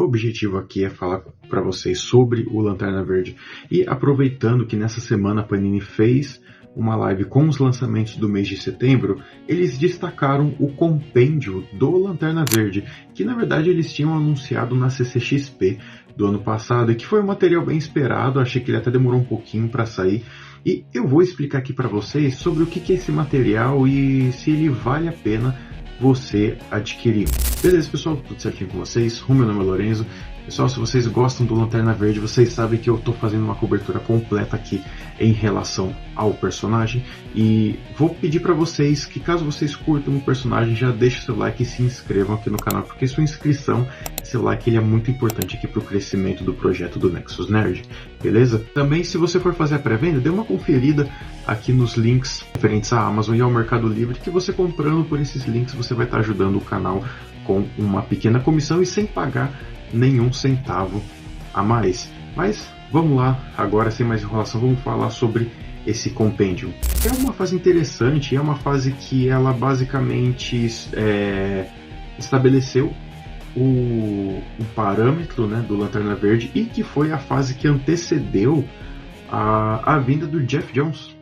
objetivo aqui é falar para vocês sobre o Lanterna Verde. E aproveitando que nessa semana a Panini fez uma live com os lançamentos do mês de setembro, eles destacaram o compêndio do Lanterna Verde, que na verdade eles tinham anunciado na CCXP do ano passado, e que foi um material bem esperado. Achei que ele até demorou um pouquinho para sair. E eu vou explicar aqui para vocês sobre o que é esse material e se ele vale a pena você adquirir. Beleza, pessoal? Tudo certinho com vocês? O meu nome é Lorenzo. Pessoal, se vocês gostam do Lanterna Verde, vocês sabem que eu estou fazendo uma cobertura completa aqui em relação ao personagem. E vou pedir para vocês que, caso vocês curtam o personagem, já deixem o seu like e se inscrevam aqui no canal, porque sua inscrição, seu like, ele é muito importante aqui para o crescimento do projeto do Nexus Nerd. Beleza? Também, se você for fazer a pré-venda, dê uma conferida aqui nos links referentes à Amazon e ao Mercado Livre, que você comprando por esses links, você vai estar ajudando o canal com uma pequena comissão e sem pagar nenhum centavo a mais. Mas vamos lá, agora sem mais enrolação, vamos falar sobre esse compêndio. É uma fase interessante, é uma fase que ela basicamente estabeleceu o parâmetro, né, do Lanterna Verde, e que foi a fase que antecedeu a vinda do Geoff Johns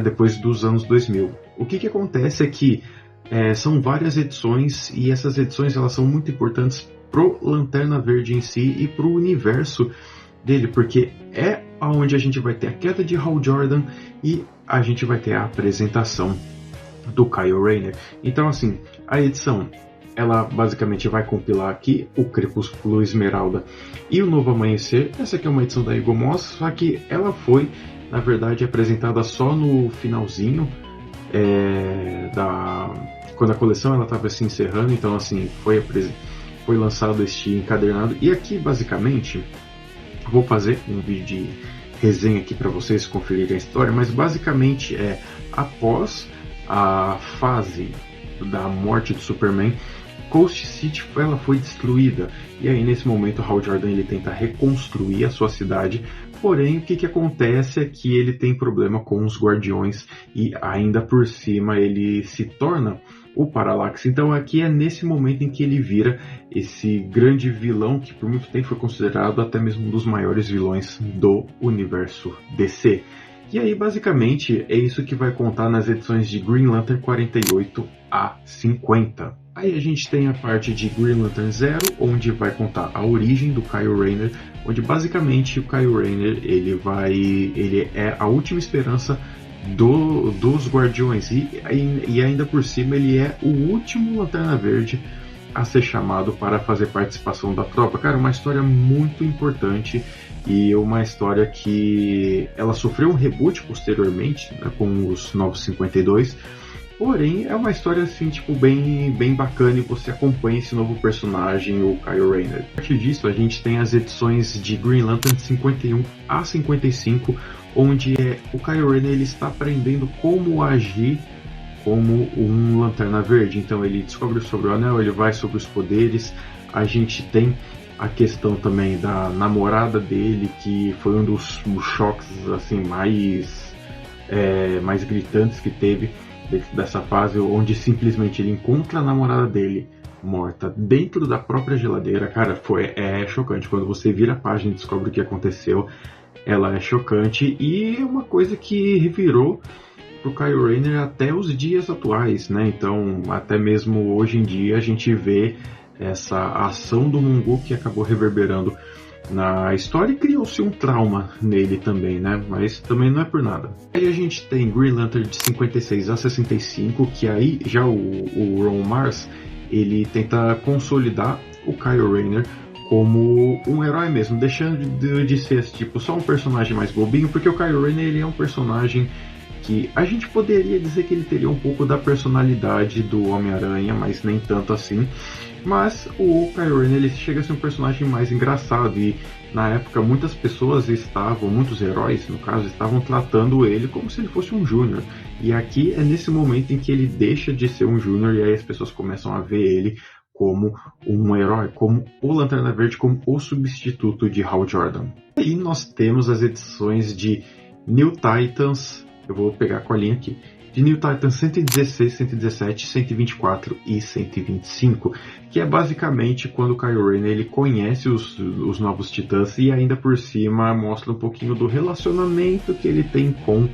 depois dos anos 2000. O que acontece é que são várias edições, e essas edições elas são muito importantes pro Lanterna Verde em si e pro universo dele, porque é onde a gente vai ter a queda de Hal Jordan e a gente vai ter a apresentação do Kyle Rayner. Então, assim, a edição ela basicamente vai compilar aqui o Crepúsculo Esmeralda e o Novo Amanhecer. Essa aqui é uma edição da Eagle Moss, só que ela foi, na verdade, apresentada só no finalzinho quando a coleção ela estava se encerrando. Então, assim, foi lançado este encadernado. E aqui, basicamente, vou fazer um vídeo de resenha aqui para vocês conferirem a história, mas basicamente após a fase da morte do Superman, Coast City ela foi destruída, e aí nesse momento Hal Jordan ele tenta reconstruir a sua cidade. Porém, o que acontece é que ele tem problema com os Guardiões e ainda por cima ele se torna o Parallax. Então aqui é nesse momento em que ele vira esse grande vilão que por muito tempo foi considerado até mesmo um dos maiores vilões do universo DC. E aí basicamente é isso que vai contar nas edições de Green Lantern 48 a 50. Aí a gente tem a parte de Green Lantern Zero, onde vai contar a origem do Kyle Rayner, onde basicamente o Kyle Rayner ele é a última esperança dos Guardiões, e ainda por cima ele é o último Lanterna Verde a ser chamado para fazer participação da tropa. Cara, uma história muito importante e uma história que ela sofreu um reboot posteriormente, né, com os Novos 52. Porém, é uma história assim, tipo, bem bacana, e você acompanha esse novo personagem, o Kyle Rayner. A partir disso, a gente tem as edições de Green Lantern 51 a 55, onde o Kyle Rayner ele está aprendendo como agir como um Lanterna Verde. Então ele descobre sobre o anel, ele vai sobre os poderes. A gente tem a questão também da namorada dele, que foi um dos choques assim mais gritantes que teve dentro dessa fase, onde simplesmente ele encontra a namorada dele morta dentro da própria geladeira. Cara, é chocante. Quando você vira a página e descobre o que aconteceu, ela é chocante, e é uma coisa que revirou pro Kyle Rayner até os dias atuais, né? Então, até mesmo hoje em dia, a gente vê essa ação do Mongu que acabou reverberando na história e criou-se um trauma nele também, né? Mas também não é por nada. Aí a gente tem Green Lantern de 56 a 65, que aí já o Ron Mars, ele tenta consolidar o Kyle Rayner como um herói mesmo, deixando de ser tipo só um personagem mais bobinho, porque o Kyle Rayner ele é um personagem que a gente poderia dizer que ele teria um pouco da personalidade do Homem-Aranha, mas nem tanto assim. Mas o Kyle Rayner ele chega a ser um personagem mais engraçado, e na época muitas heróis no caso, estavam tratando ele como se ele fosse um Júnior. E aqui é nesse momento em que ele deixa de ser um Júnior, e aí as pessoas começam a ver ele como um herói, como o Lanterna Verde, como o substituto de Hal Jordan. E nós temos as edições de New Titans, eu vou pegar a colinha aqui, de New Titans 116, 117, 124 e 125, que é basicamente quando o Kyle Rayner ele conhece os novos Titãs e ainda por cima mostra um pouquinho do relacionamento que ele tem com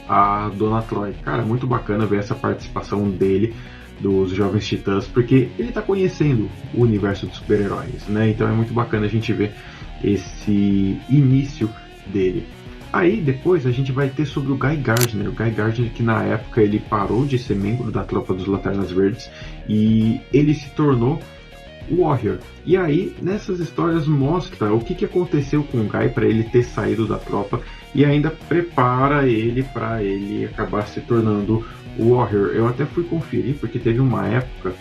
a Donna Troy. Cara, muito bacana ver essa participação dele, dos Jovens Titãs, porque ele está conhecendo o universo dos super-heróis, né? Então é muito bacana a gente ver esse início dele. Aí depois a gente vai ter sobre o Guy Gardner. O Guy Gardner que na época ele parou de ser membro da tropa dos Lanternas Verdes e ele se tornou Warrior. E aí nessas histórias mostra o que aconteceu com o Guy para ele ter saído da tropa e ainda prepara ele para ele acabar se tornando Warrior. Eu até fui conferir porque teve uma época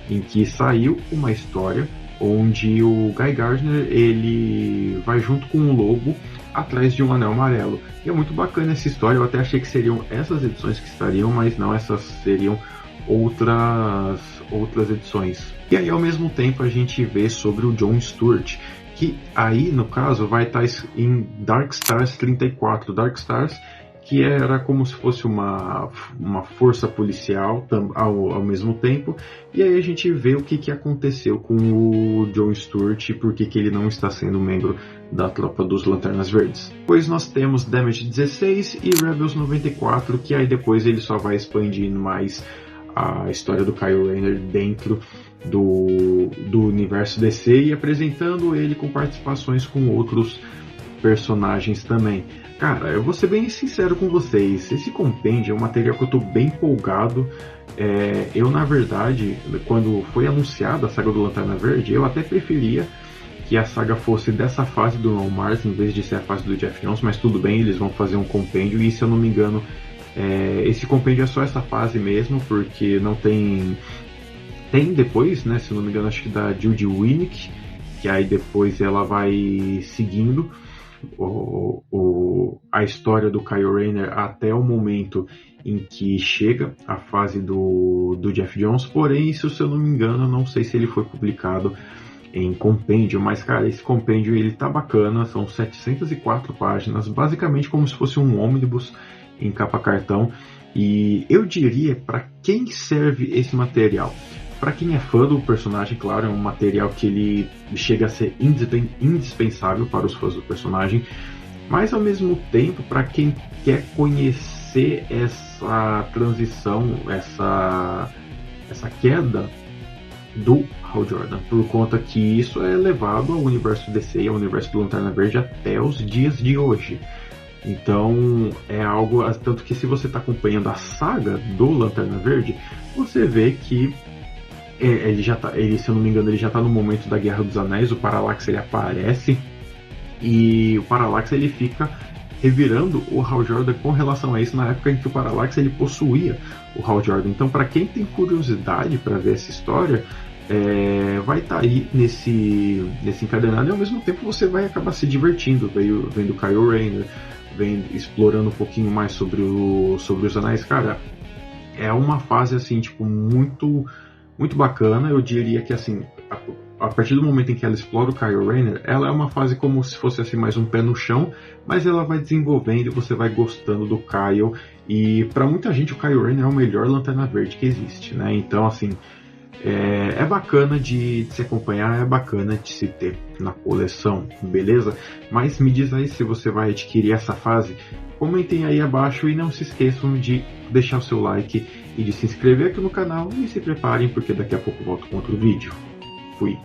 em que saiu uma história onde o Guy Gardner ele vai junto com um lobo atrás de um anel amarelo. E é muito bacana essa história, eu até achei que seriam essas edições que estariam, mas não, essas seriam outras edições. E aí ao mesmo tempo a gente vê sobre o John Stewart, que aí no caso vai estar em Dark Stars 34. Dark Stars que era como se fosse uma força policial ao mesmo tempo, e aí a gente vê o que aconteceu com o John Stewart e por que ele não está sendo membro da tropa dos Lanternas Verdes. Depois nós temos Damage 16 e Rebels 94, que aí depois ele só vai expandindo mais a história do Kyle Rayner dentro do universo DC e apresentando ele com participações com outros personagens também. Cara, eu vou ser bem sincero com vocês, esse compêndio é um material que eu tô bem empolgado. Eu, na verdade, quando foi anunciada a saga do Lanterna Verde, eu até preferia que a saga fosse dessa fase do Ron Marz, em vez de ser a fase do Geoff Johns, mas tudo bem, eles vão fazer um compêndio, e se eu não me engano, esse compêndio é só essa fase mesmo, porque não tem... Tem depois, né, se eu não me engano, acho que da Judy Winnick, que aí depois ela vai seguindo a história do Kyle Rayner até o momento em que chega a fase do Geoff Johns, porém isso, se eu não me engano, não sei se ele foi publicado em compêndio, mas cara, esse compêndio ele tá bacana, são 704 páginas, basicamente como se fosse um ônibus em capa cartão, e eu diria para quem serve esse material. Para quem é fã do personagem, claro, é um material que ele chega a ser indispensável para os fãs do personagem, mas ao mesmo tempo, para quem quer conhecer essa transição, essa queda do Hal Jordan, por conta que isso é levado ao universo DC, ao universo do Lanterna Verde até os dias de hoje. Então é algo, tanto que se você está acompanhando a saga do Lanterna Verde, você vê que ele já tá, se eu não me engano, ele já tá no momento da Guerra dos Anéis. O Parallax ele aparece e o Parallax ele fica revirando o Hal Jordan com relação a isso na época em que o Parallax ele possuía o Hal Jordan. Então, para quem tem curiosidade para ver essa história, vai estar aí nesse encadernado, e ao mesmo tempo você vai acabar se divertindo vendo o Kyle Rayner, explorando um pouquinho mais sobre os Anéis. Cara, é uma fase assim, tipo, muito bacana. Eu diria que assim, a partir do momento em que ela explora o Kyle Rayner, ela é uma fase como se fosse assim mais um pé no chão, mas ela vai desenvolvendo e você vai gostando do Kyle, e para muita gente o Kyle Rayner é o melhor Lanterna Verde que existe, né? Então assim, é bacana de se acompanhar, é bacana de se ter na coleção, beleza? Mas me diz aí se você vai adquirir essa fase, comentem aí abaixo e não se esqueçam de deixar o seu like e de se inscrever aqui no canal, e se preparem porque daqui a pouco eu volto com outro vídeo. Fui!